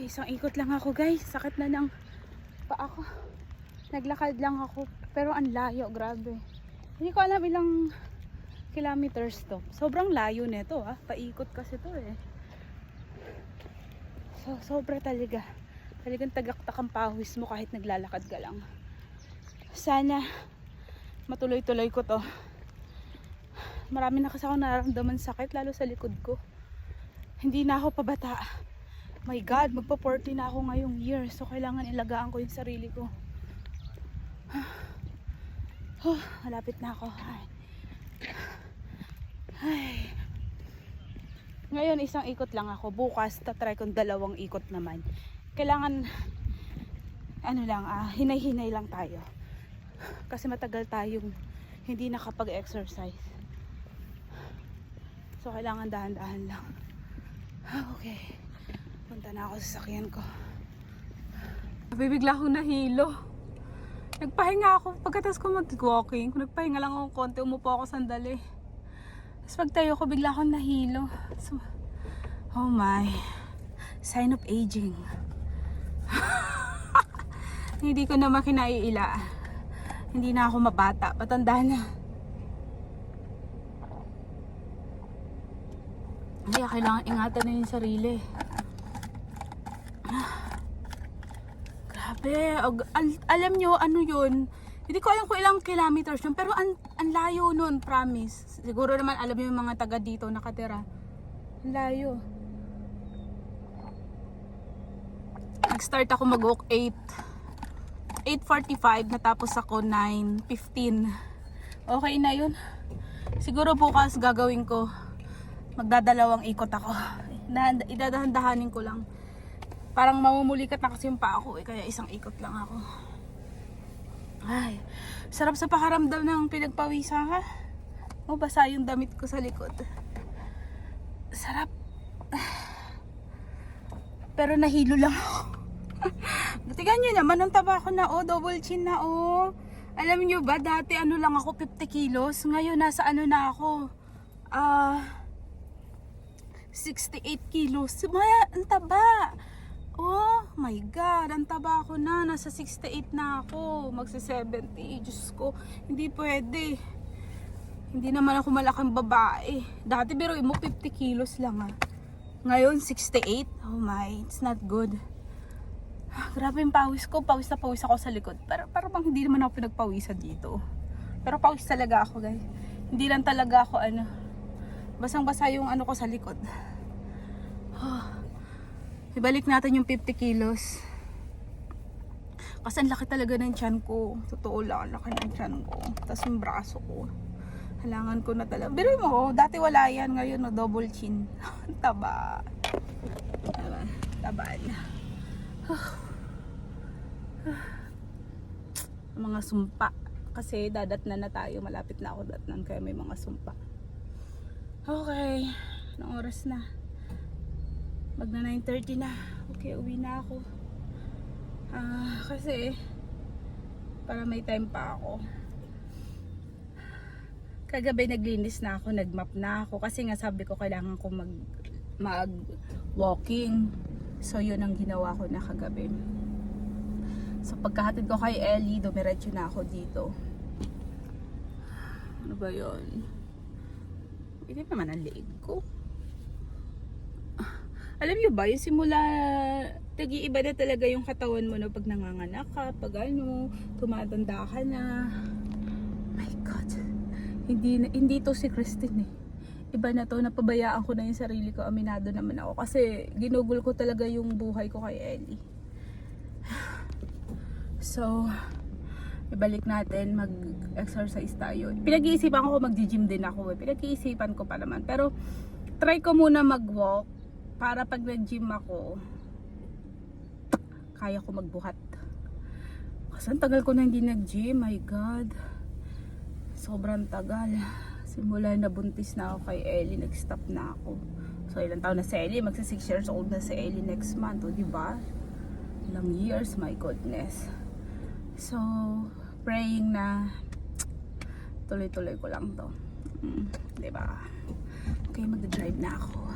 Isang ikot lang ako guys. Sakit na ng paa ko. Naglakad lang ako. Pero ang layo, grabe. Hindi ko alam ilang kilometers to. Sobrang layo nito ah. Paikot kasi to eh. So, sobra talaga. Talagang tagaktak ang pawis mo kahit naglalakad ka lang. Sana matuloy-tuloy ko to. Marami na kasi akong nararamdaman sakit, lalo sa likod ko. Hindi na ako pabata. My God, magpa-40 na ako ngayong year. So, kailangan ilagaan ko yung sarili ko. Malapit na ako. Ay. Ngayon, isang ikot lang ako. Bukas, tatry kong 2 ikot naman. Kailangan, hinay-hinay lang tayo. Kasi matagal tayong hindi nakapag-exercise. So, kailangan dahan-dahan lang. Okay. Punta na ako sa sasakyan ko. Bibigla akong nahilo. Nagpahinga ako. Pagkatapos ko mag-walking, nagpahinga lang ako konti. Umupo ako sandali. Tapos pagtayo ko, bigla akong nahilo. So, oh my. Sign of aging. Hindi ko naman kinaiila. Hindi na ako mabata. Patanda na. Kaya kailangan ingatan na yung sarili. Grabe. Alam nyo, ano yun? Hindi ko alam kung ilang kilometers yun. Pero ang layo nun, promise. Siguro naman alam nyo yung mga taga dito nakatira. Ang layo. Nag-start ako mag-walk 8:45. Natapos ako 9:15. Okay na yun. Siguro bukas gagawin ko. Magdadalawang ikot ako. Idadahan-dahanin ko lang. Parang mamumulikat na kasi yung paa ko eh. Kaya isang ikot lang ako. Ay, sarap sa pakaramdam ng pinagpawisan ha. Oh, basa yung damit ko sa likod. Sarap. Pero nahilo lang ako. Tingnan nyo naman, ang taba ko na oh. Double chin na oh. Alam nyo ba, dati ano lang ako, 50 kilos. Ngayon nasa ano na ako. 68 kilos. Maya, ang taba. Oh my God, ang taba ko na. Nasa 68 na ako. Magsa-70. Diyos ko, hindi pwede. Hindi naman ako malaking babae. Dati biro mo 50 kilos lang ah. Ngayon 68. Oh my, it's not good. Grabe yung pawis ko. Pawis na pawis ako sa likod. Pero bang hindi naman ako pinagpawisan dito. Pero pawis talaga ako guys. Hindi lang talaga ako ano. Basang-basa yung ano ko sa likod. Ibalik natin yung 50 kilos. Kasi ang laki talaga ng tiyan ko. Totoo lang, ang laki ng tiyan ko. Tapos yung braso ko. Halangan ko na talaga. Pero mo, dati wala yan. Ngayon, no, double chin. Taba. Tabaan. Mga sumpa. Kasi dadatnan na tayo. Malapit na ako datnan. Kaya may mga sumpa. Okay. Anong oras na? Magna 9:30 na. Okay, uwi na ako. Kasi para may time pa ako. Kagabi naglinis na ako, nagmap na ako. Kasi nga sabi ko kailangan ko mag-walking. So yun ang ginawa ko na kagabi. So pagkahatid ko kay Ellie, dumiretso na ako dito. Ano ba yun? Hindi naman ang leeg ko. Alam niyo ba, yung simula, nag-iiba na talaga yung katawan mo no, pag nanganganak ka, pag ano, tumatanda ka na. My God. Hindi to si Christine eh. Iba na to, napabayaan ko na yung sarili ko, aminado naman ako. Kasi ginugol ko talaga yung buhay ko kay Ellie. So, ibalik natin, mag-exercise tayo. Pinag-iisipan ko mag-gym din ako eh. Pinag-iisipan ko pa naman. Pero, try ko muna mag-walk. Para pag nag-gym ako, kaya ko magbuhat. Kasi ang tagal ko na hindi nag-gym. My God. Sobrang tagal. Simula na buntis na ako kay Ellie, nag-stop na ako. So, ilang taon na si Ellie? Magsa 6 years old na si Ellie next month. O, diba? Ilang years, my goodness. So, praying na tuloy-tuloy ko lang to. Diba? Okay, mag-drive na ako.